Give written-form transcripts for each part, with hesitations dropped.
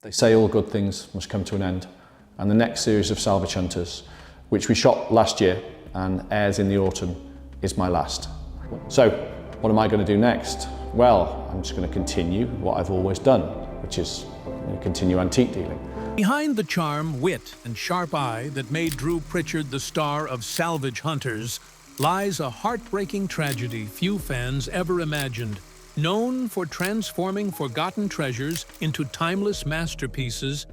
They say all good things must come to an end, and the next series of Salvage Hunters, which we shot last year and airs in the autumn, is my last. So, what am I going to do next? Well, I'm just going to continue what I've always done, which is continue antique dealing. Behind the charm, wit, and sharp eye that made Drew Pritchard the star of Salvage Hunters lies a heartbreaking tragedy few fans ever imagined. Known for transforming forgotten treasures into timeless masterpieces,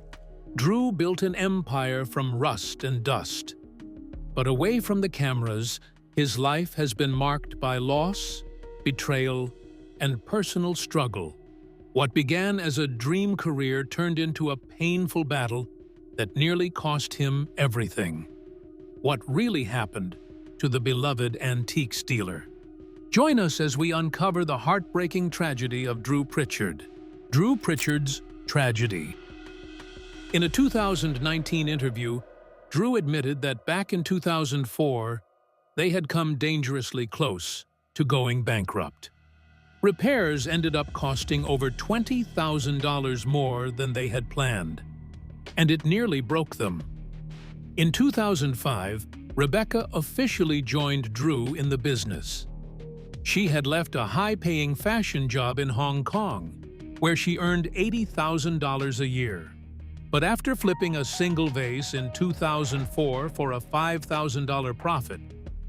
Drew built an empire from rust and dust. But away from the cameras, his life has been marked by loss, betrayal, and personal struggle. What began as a dream career turned into a painful battle that nearly cost him everything. What really happened to the beloved antiques dealer? Join us as we uncover the heartbreaking tragedy of Drew Pritchard. Drew Pritchard's tragedy. In a 2019 interview, Drew admitted that back in 2004, they had come dangerously close to going bankrupt. Repairs ended up costing over $20,000 more than they had planned, and it nearly broke them. In 2005, Rebecca officially joined Drew in the business. She had left a high-paying fashion job in Hong Kong, where she earned $80,000 a year. But after flipping a single vase in 2004 for a $5,000 profit,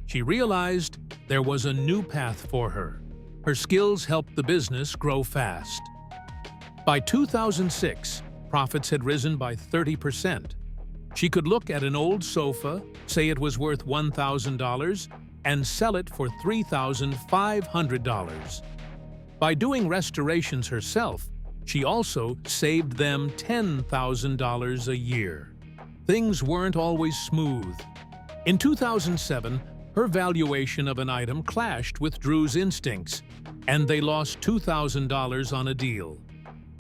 she realized there was a new path for her. Her skills helped the business grow fast. By 2006, profits had risen by 30%. She could look at an old sofa, say it was worth $1,000, and sell it for $3,500. By doing restorations herself, she also saved them $10,000 a year. Things weren't always smooth. In 2007, her valuation of an item clashed with Drew's instincts, and they lost $2,000 on a deal.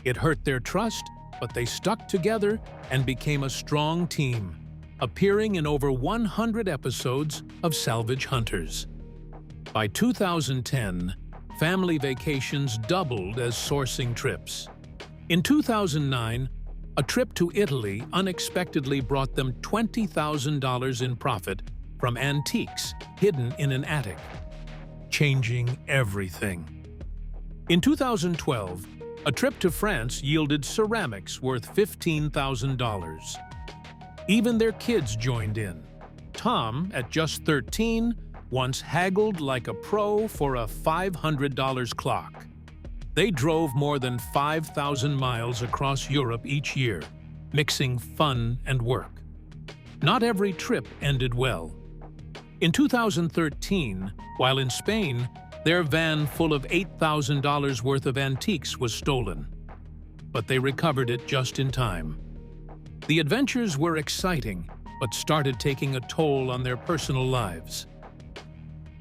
It hurt their trust, but they stuck together and became a strong team, appearing in over 100 episodes of Salvage Hunters. By 2010, family vacations doubled as sourcing trips. In 2009, a trip to Italy unexpectedly brought them $20,000 in profit from antiques hidden in an attic, changing everything. In 2012, a trip to France yielded ceramics worth $15,000. Even their kids joined in. Tom, at just 13, once haggled like a pro for a $500 clock. They drove more than 5,000 miles across Europe each year, mixing fun and work. Not every trip ended well. In 2013, while in Spain, their van full of $8,000 worth of antiques was stolen. But they recovered it just in time. The adventures were exciting, but started taking a toll on their personal lives.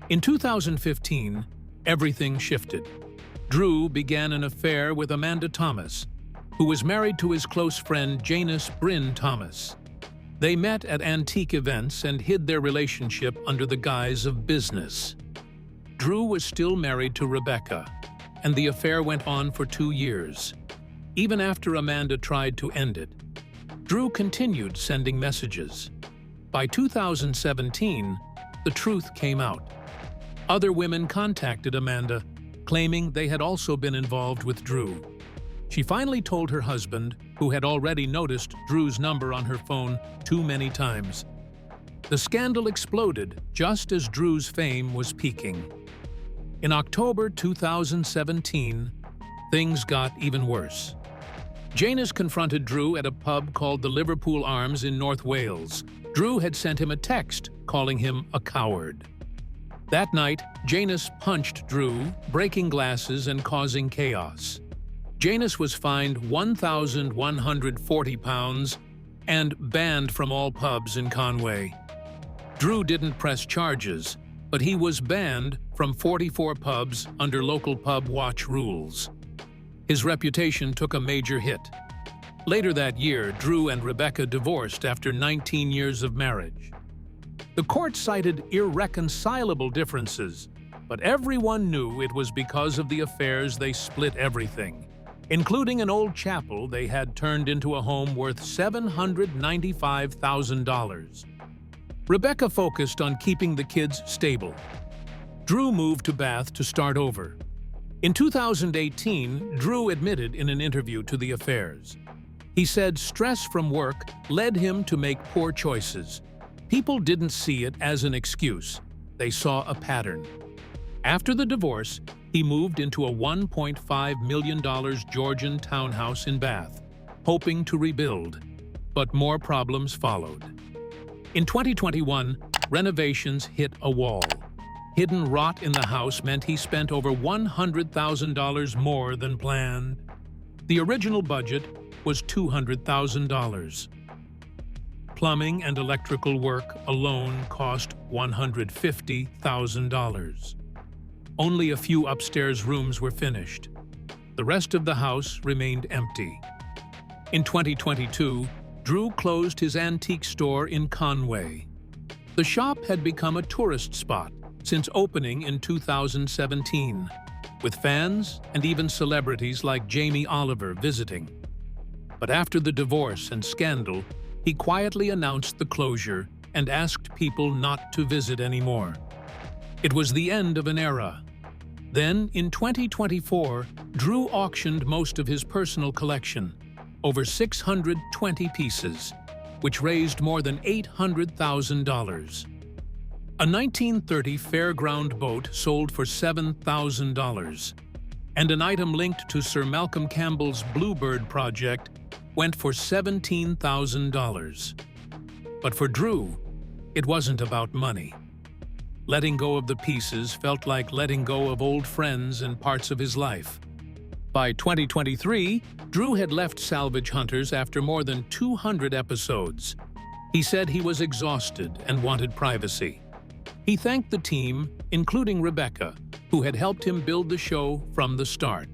In 2015, everything shifted. Drew began an affair with Amanda Thomas, who was married to his close friend Janice Bryn Thomas. They met at antique events and hid their relationship under the guise of business. Drew was still married to Rebecca, and the affair went on for 2 years. Even after Amanda tried to end it, Drew continued sending messages. By 2017, the truth came out. Other women contacted Amanda, claiming they had also been involved with Drew. She finally told her husband, who had already noticed Drew's number on her phone too many times. The scandal exploded just as Drew's fame was peaking. In October 2017, things got even worse. Janice confronted Drew at a pub called the Liverpool Arms in North Wales. Drew had sent him a text calling him a coward. That night, Janice punched Drew, breaking glasses and causing chaos. Janice was fined £1,140 and banned from all pubs in Conway. Drew didn't press charges, but he was banned from 44 pubs under local pub watch rules. His reputation took a major hit. Later that year, Drew and Rebecca divorced after 19 years of marriage. The court cited irreconcilable differences, but everyone knew it was because of the affairs they split everything. including an old chapel they had turned into a home worth $795,000. Rebecca focused on keeping the kids stable. Drew moved to Bath to start over. In 2018, Drew admitted in an interview to The Affairs. He said stress from work led him to make poor choices. People didn't see it as an excuse. They saw a pattern. After the divorce, he moved into a $1.5 million Georgian townhouse in Bath, hoping to rebuild. But more problems followed. In 2021, renovations hit a wall. Hidden rot in the house meant he spent over $100,000 more than planned. The original budget was $200,000. Plumbing and electrical work alone cost $150,000. Only a few upstairs rooms were finished. The rest of the house remained empty. In 2022, Drew closed his antique store in Conway. The shop had become a tourist spot since opening in 2017, with fans and even celebrities like Jamie Oliver visiting. But after the divorce and scandal, he quietly announced the closure and asked people not to visit anymore. It was the end of an era. Then, in 2024, Drew auctioned most of his personal collection, over 620 pieces, which raised more than $800,000. A 1930 fairground boat sold for $7,000, and an item linked to Sir Malcolm Campbell's Bluebird project went for $17,000. But for Drew, it wasn't about money. Letting go of the pieces felt like letting go of old friends and parts of his life. By 2023, Drew had left Salvage Hunters after more than 200 episodes. He said he was exhausted and wanted privacy. He thanked the team, including Rebecca, who had helped him build the show from the start.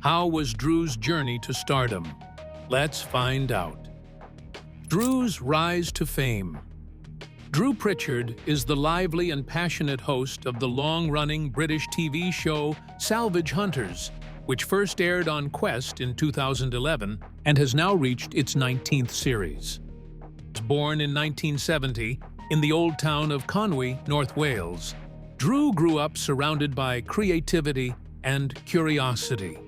How was Drew's journey to stardom? Let's find out. Drew's rise to fame. Drew Pritchard is the lively and passionate host of the long-running British TV show Salvage Hunters, which first aired on Quest in 2011 and has now reached its 19th series. Born in 1970 in the old town of Conwy, North Wales, Drew grew up surrounded by creativity and curiosity.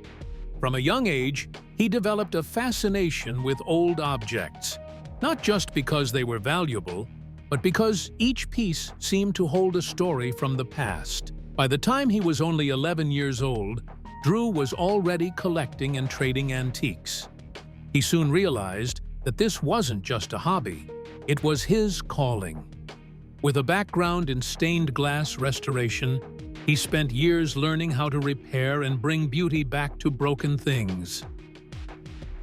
From a young age, he developed a fascination with old objects, not just because they were valuable, but because each piece seemed to hold a story from the past. By the time he was only 11 years old, Drew was already collecting and trading antiques. He soon realized that this wasn't just a hobby, it was his calling. With a background in stained glass restoration, he spent years learning how to repair and bring beauty back to broken things.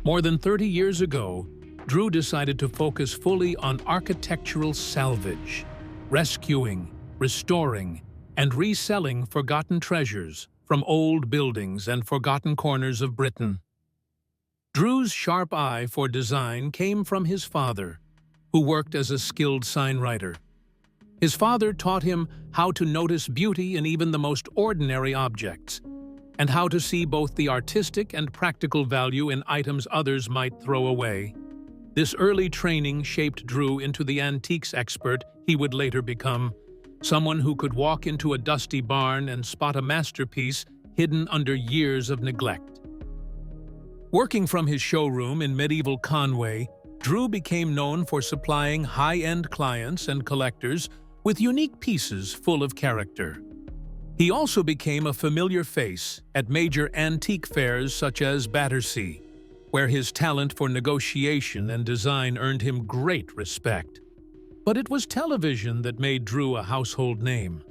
More than 30 years ago, Drew decided to focus fully on architectural salvage, rescuing, restoring, and reselling forgotten treasures from old buildings and forgotten corners of Britain. Drew's sharp eye for design came from his father, who worked as a skilled signwriter. His father taught him how to notice beauty in even the most ordinary objects, and how to see both the artistic and practical value in items others might throw away. This early training shaped Drew into the antiques expert he would later become, someone who could walk into a dusty barn and spot a masterpiece hidden under years of neglect. Working from his showroom in medieval Conway, Drew became known for supplying high-end clients and collectors with unique pieces full of character. He also became a familiar face at major antique fairs such as Battersea, where his talent for negotiation and design earned him great respect. But it was television that made Drew a household name.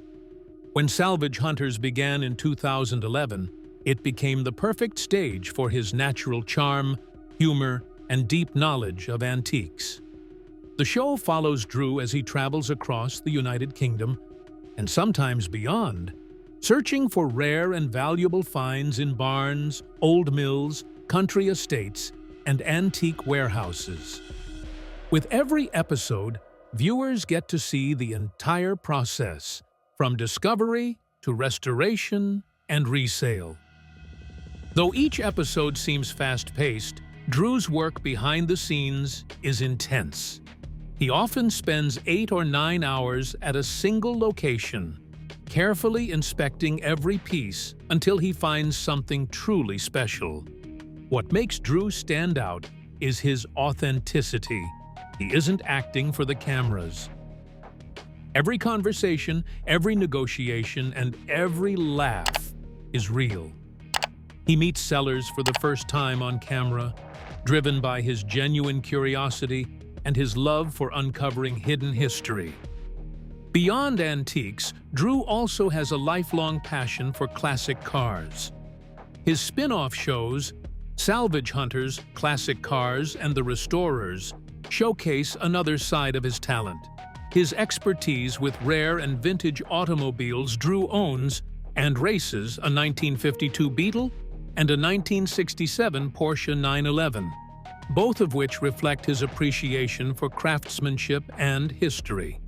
When Salvage Hunters began in 2011, it became the perfect stage for his natural charm, humor, and deep knowledge of antiques. The show follows Drew as he travels across the United Kingdom, and sometimes beyond, searching for rare and valuable finds in barns, old mills, country estates, and antique warehouses. With every episode, viewers get to see the entire process, from discovery to restoration and resale. Though each episode seems fast-paced, Drew's work behind the scenes is intense. He often spends 8 or 9 hours at a single location, carefully inspecting every piece until he finds something truly special. What makes Drew stand out is his authenticity. He isn't acting for the cameras. Every conversation, every negotiation, and every laugh is real. He meets sellers for the first time on camera, driven by his genuine curiosity and his love for uncovering hidden history. Beyond antiques, Drew also has a lifelong passion for classic cars. His spin-off shows, Salvage Hunters, Classic Cars, and The Restorers, showcase another side of his talent. His expertise with rare and vintage automobiles. Drew owns and races a 1952 Beetle and a 1967 Porsche 911, both of which reflect his appreciation for craftsmanship and history.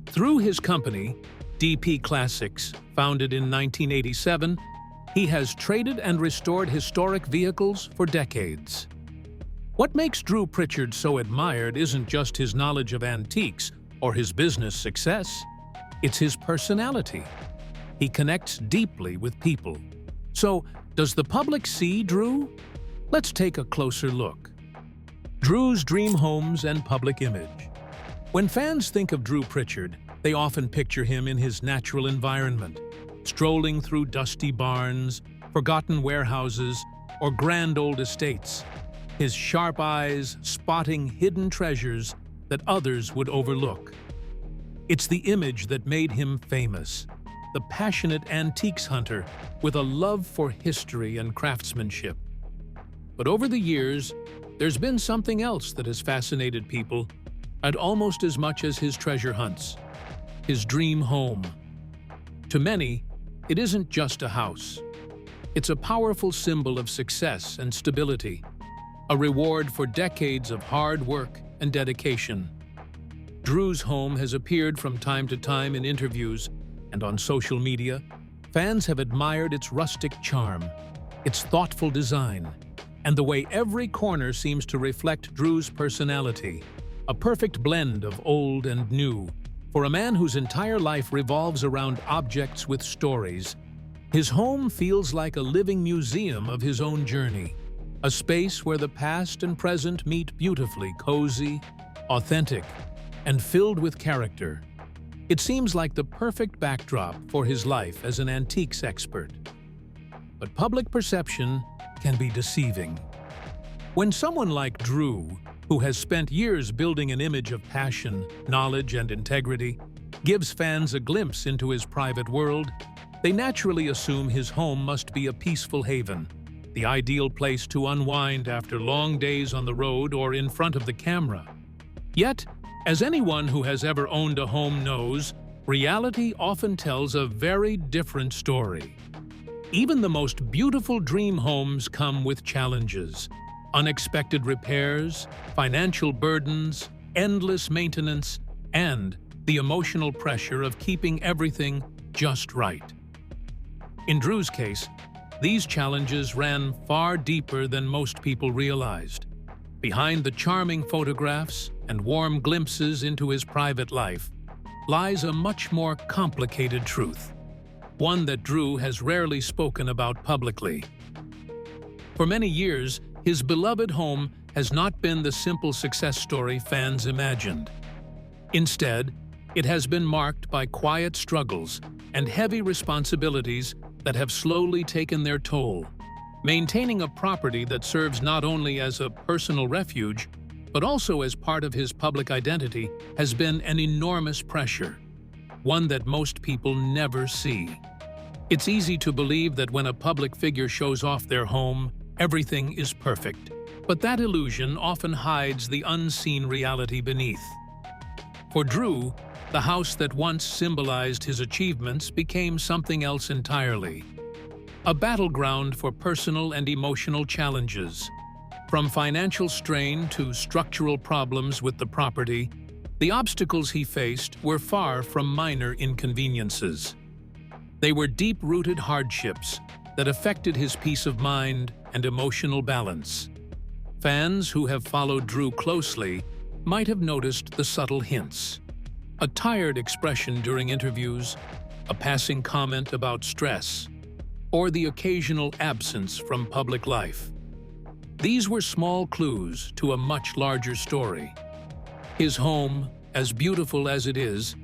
Through his company, DP Classics, founded in 1987, he has traded and restored historic vehicles for decades. What makes Drew Pritchard so admired isn't just his knowledge of antiques or his business success, it's his personality. He connects deeply with people. So, does the public see Drew? Let's take a closer look. Drew's dream homes and public image. When fans think of Drew Pritchard, they often picture him in his natural environment, strolling through dusty barns, forgotten warehouses, or grand old estates, his sharp eyes spotting hidden treasures that others would overlook. It's the image that made him famous, the passionate antiques hunter with a love for history and craftsmanship. But over the years, there's been something else that has fascinated people, and almost as much as his treasure hunts: his dream home. To many, it isn't just a house. It's a powerful symbol of success and stability, a reward for decades of hard work and dedication. Drew's home has appeared from time to time in interviews and on social media. Fans have admired its rustic charm, its thoughtful design, and the way every corner seems to reflect Drew's personality, a perfect blend of old and new. For a man whose entire life revolves around objects with stories, his home feels like a living museum of his own journey, a space where the past and present meet beautifully, cozy, authentic, and filled with character. It seems like the perfect backdrop for his life as an antiques expert. But public perception can be deceiving. When someone like Drew, who has spent years building an image of passion, knowledge, and integrity, gives fans a glimpse into his private world, they naturally assume his home must be a peaceful haven, the ideal place to unwind after long days on the road or in front of the camera. Yet, as anyone who has ever owned a home knows, reality often tells a very different story. Even the most beautiful dream homes come with challenges: unexpected repairs, financial burdens, endless maintenance, and the emotional pressure of keeping everything just right. In Drew's case, these challenges ran far deeper than most people realized. Behind the charming photographs and warm glimpses into his private life lies a much more complicated truth, one that Drew has rarely spoken about publicly. For many years, his beloved home has not been the simple success story fans imagined. Instead, it has been marked by quiet struggles and heavy responsibilities that have slowly taken their toll. Maintaining a property that serves not only as a personal refuge, but also as part of his public identity has been an enormous pressure, one that most people never see. It's easy to believe that when a public figure shows off their home, everything is perfect. But that illusion often hides the unseen reality beneath. For Drew, the house that once symbolized his achievements became something else entirely. A battleground for personal and emotional challenges. From financial strain to structural problems with the property, the obstacles he faced were far from minor inconveniences. They were deep-rooted hardships, that affected his peace of mind and emotional balance. Fans who have followed Drew closely might have noticed the subtle hints. A tired expression during interviews, a passing comment about stress, or the occasional absence from public life. These were small clues to a much larger story. His home, as beautiful as it is,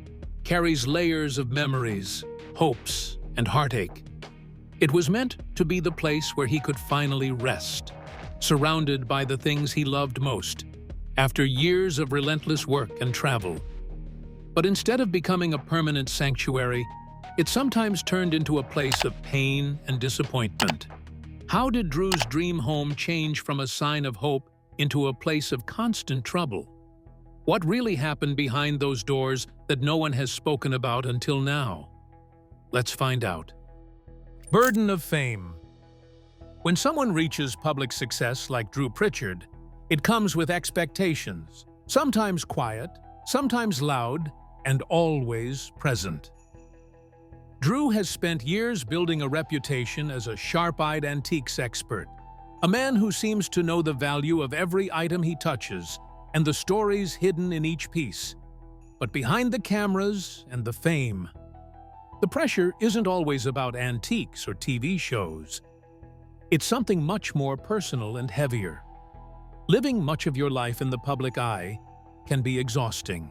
carries layers of memories, hopes, and heartache. It was meant to be the place where he could finally rest, surrounded by the things he loved most, after years of relentless work and travel. But instead of becoming a permanent sanctuary, it sometimes turned into a place of pain and disappointment. How did Drew's dream home change from a sign of hope into a place of constant trouble? What really happened behind those doors that no one has spoken about until now? Let's find out. Burden of fame. When someone reaches public success like Drew Pritchard, it comes with expectations, sometimes quiet, sometimes loud, and always present. Drew has spent years building a reputation as a sharp-eyed antiques expert, a man who seems to know the value of every item he touches and the stories hidden in each piece. But behind the cameras and the fame, the pressure isn't always about antiques or TV shows. It's something much more personal and heavier. Living much of your life in the public eye can be exhausting.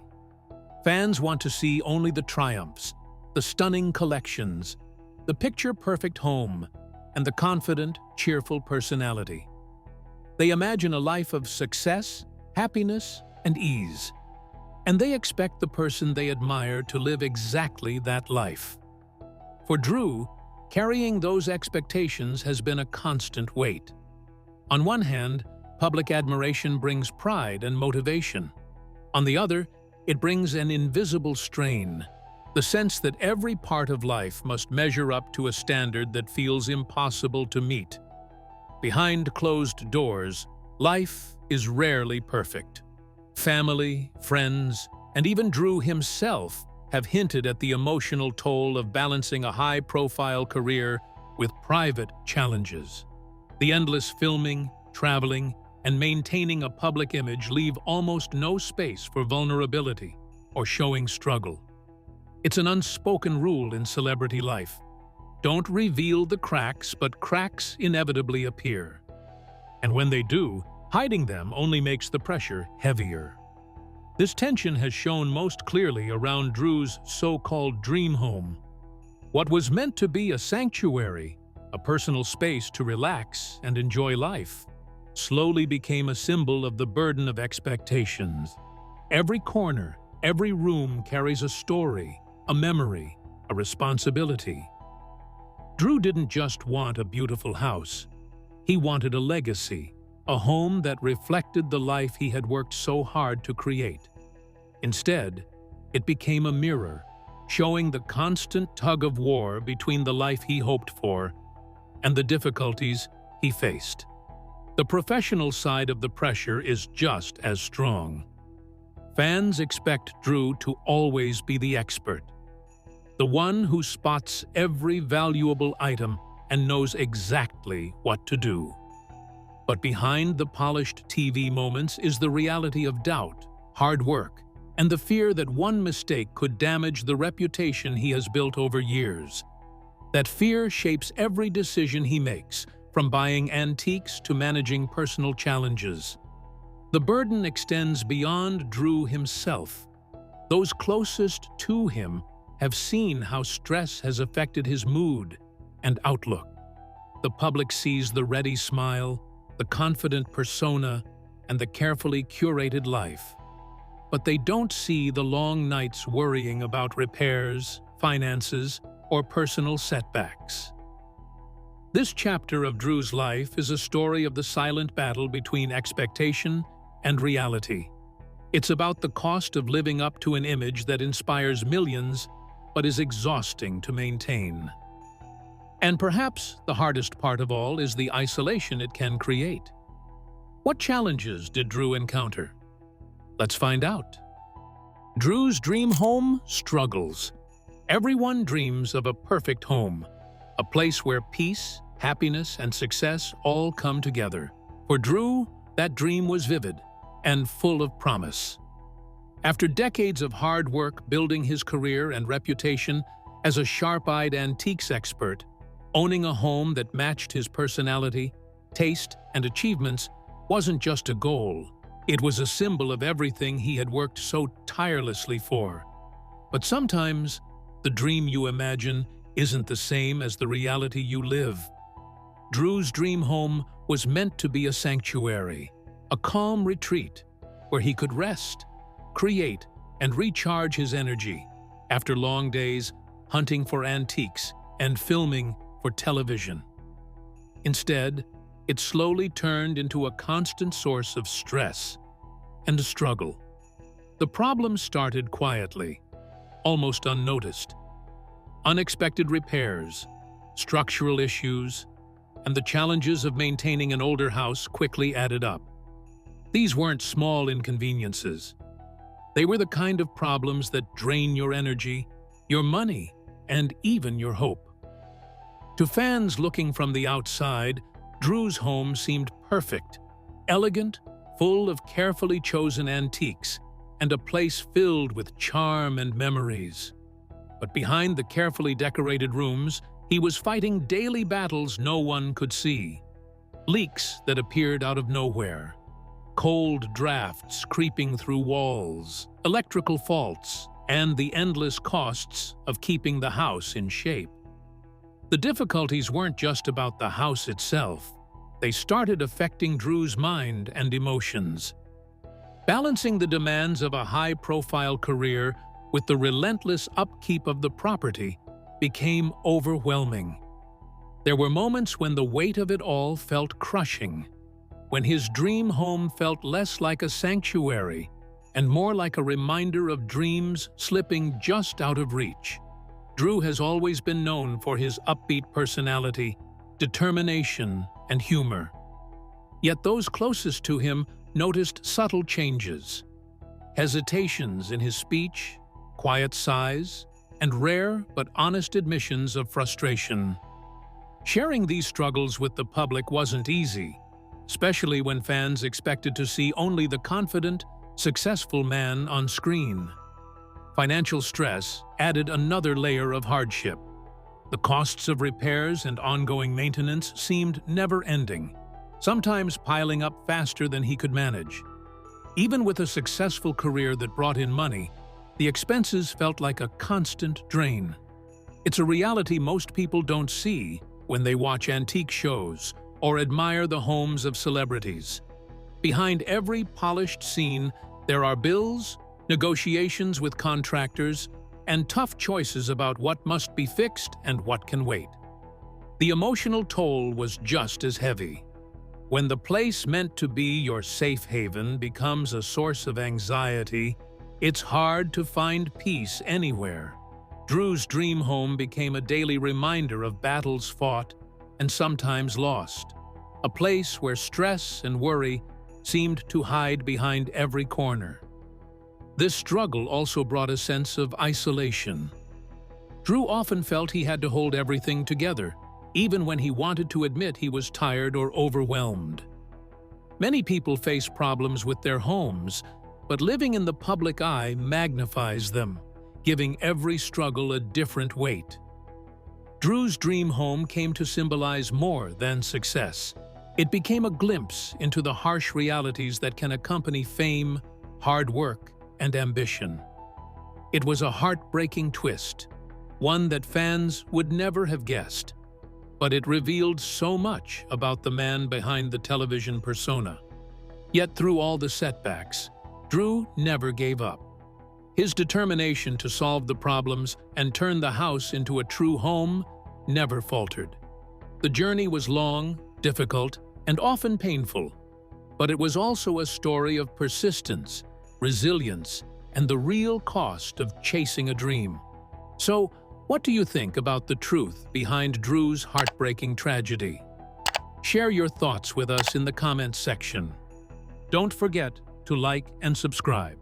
Fans want to see only the triumphs, the stunning collections, the picture-perfect home, and the confident, cheerful personality. They imagine a life of success, happiness, and ease, and they expect the person they admire to live exactly that life. For Drew, carrying those expectations has been a constant weight. On one hand, public admiration brings pride and motivation. On the other, it brings an invisible strain, the sense that every part of life must measure up to a standard that feels impossible to meet. Behind closed doors, life is rarely perfect. Family, friends, and even Drew himself have hinted at the emotional toll of balancing a high-profile career with private challenges. The endless filming, traveling, and maintaining a public image leave almost no space for vulnerability or showing struggle. It's an unspoken rule in celebrity life. Don't reveal the cracks, but cracks inevitably appear. And when they do, hiding them only makes the pressure heavier. This tension has shown most clearly around Drew's so-called dream home. What was meant to be a sanctuary, a personal space to relax and enjoy life, slowly became a symbol of the burden of expectations. Every corner, every room carries a story, a memory, a responsibility. Drew didn't just want a beautiful house. He wanted a legacy, a home that reflected the life he had worked so hard to create. Instead, it became a mirror, showing the constant tug-of-war between the life he hoped for and the difficulties he faced. The professional side of the pressure is just as strong. Fans expect Drew to always be the expert, the one who spots every valuable item and knows exactly what to do. But behind the polished TV moments is the reality of doubt, hard work, and the fear that one mistake could damage the reputation he has built over years. That fear shapes every decision he makes, from buying antiques to managing personal challenges. The burden extends beyond Drew himself. Those closest to him have seen how stress has affected his mood and outlook. The public sees the ready smile, the confident persona, and the carefully curated life. But they don't see the long nights worrying about repairs, finances, or personal setbacks. This chapter of Drew's life is a story of the silent battle between expectation and reality. It's about the cost of living up to an image that inspires millions but is exhausting to maintain. And perhaps the hardest part of all is the isolation it can create. What challenges did Drew encounter? Let's find out. Drew's dream home struggles. Everyone dreams of a perfect home, a place where peace, happiness, and success all come together. For Drew, that dream was vivid and full of promise. After decades of hard work building his career and reputation as a sharp-eyed antiques expert, owning a home that matched his personality, taste, and achievements wasn't just a goal. It was a symbol of everything he had worked so tirelessly for. But sometimes, the dream you imagine isn't the same as the reality you live. Drew's dream home was meant to be a sanctuary, a calm retreat where he could rest, create, and recharge his energy after long days hunting for antiques and filming for television. Instead, it slowly turned into a constant source of stress and a struggle. The problem started quietly, almost unnoticed. Unexpected repairs, structural issues, and the challenges of maintaining an older house quickly added up. These weren't small inconveniences. They were the kind of problems that drain your energy, your money, and even your hope. To fans looking from the outside, Drew's home seemed perfect, elegant, full of carefully chosen antiques, and a place filled with charm and memories. But behind the carefully decorated rooms, he was fighting daily battles no one could see. Leaks that appeared out of nowhere, cold drafts creeping through walls, electrical faults, and the endless costs of keeping the house in shape. The difficulties weren't just about the house itself. They started affecting Drew's mind and emotions. Balancing the demands of a high-profile career with the relentless upkeep of the property became overwhelming. There were moments when the weight of it all felt crushing, when his dream home felt less like a sanctuary and more like a reminder of dreams slipping just out of reach. Drew has always been known for his upbeat personality, determination, and humor. Yet those closest to him noticed subtle changes, hesitations in his speech, quiet sighs, and rare but honest admissions of frustration. Sharing these struggles with the public wasn't easy, especially when fans expected to see only the confident, successful man on screen. Financial stress added another layer of hardship. The costs of repairs and ongoing maintenance seemed never-ending, sometimes piling up faster than he could manage. Even with a successful career that brought in money, the expenses felt like a constant drain. It's a reality most people don't see when they watch antique shows or admire the homes of celebrities. Behind every polished scene, there are bills, negotiations with contractors, and tough choices about what must be fixed and what can wait. The emotional toll was just as heavy. When the place meant to be your safe haven becomes a source of anxiety, it's hard to find peace anywhere. Drew's dream home became a daily reminder of battles fought and sometimes lost, a place where stress and worry seemed to hide behind every corner. This struggle also brought a sense of isolation. Drew often felt he had to hold everything together, even when he wanted to admit he was tired or overwhelmed. Many people face problems with their homes, but living in the public eye magnifies them, giving every struggle a different weight. Drew's dream home came to symbolize more than success. It became a glimpse into the harsh realities that can accompany fame, hard work, and ambition. It was a heartbreaking twist, one that fans would never have guessed, but it revealed so much about the man behind the television persona. Yet through all the setbacks, Drew never gave up. His determination to solve the problems and turn the house into a true home never faltered. The journey was long, difficult, and often painful, but it was also a story of persistence, resilience, and the real cost of chasing a dream. So, what do you think about the truth behind Drew's heartbreaking tragedy? Share your thoughts with us in the comments section. Don't forget to like and subscribe.